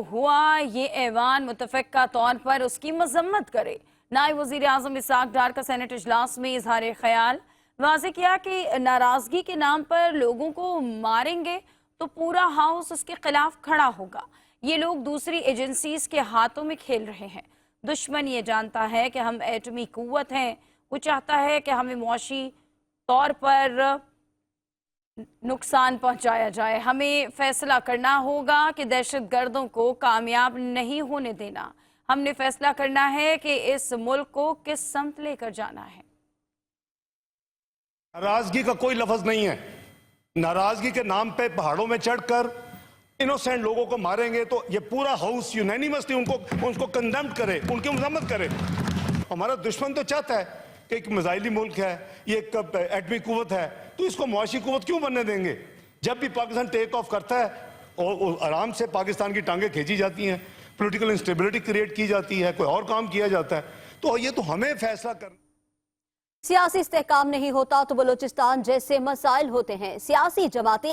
हुआ ये ऐवान मुतफ़िक़ा तौर पर उसकी मजम्मत करे। नायब वज़ीर आज़म इसाक डार का सेनेट इजलास में इजहार ख्याल वाज़े किया कि नाराज़गी के नाम पर लोगों को मारेंगे तो पूरा हाउस उसके खिलाफ खड़ा होगा। ये लोग दूसरी एजेंसीज के हाथों में खेल रहे हैं। दुश्मन ये जानता है कि हम एटमी कुव्वत हैं, वो चाहता है कि हमें मुआशी तौर पर नुकसान पहुंचाया जाए। हमें फैसला करना होगा कि दहशतगर्दों को कामयाब नहीं होने देना। हमने फैसला करना है कि इस मुल्क को किस समत लेकर जाना है। नाराजगी का कोई लफ्ज नहीं है। नाराजगी के नाम पे पहाड़ों में चढ़कर इनोसेंट लोगों को मारेंगे तो ये पूरा हाउस यूनैनिमसली उनको कंडेम्ड करे, उनकी मजम्मत करे। हमारा दुश्मन तो चाहता है कि एक मिसाइली मुल्क है, ये एक एटमी कुव्वत है, तो इसको मुआशी कुव्वत क्यों बनने देंगे। जब भी पाकिस्तान टेक ऑफ करता है और आराम से पाकिस्तान की टांगें खींची जाती हैं, पॉलिटिकल इंस्टेबिलिटी क्रिएट की जाती है, कोई और काम किया जाता है, तो ये तो हमें फैसला करना। सियासी इस्तेहकाम नहीं होता तो बलूचिस्तान जैसे मसाइल होते हैं। सियासी जमातें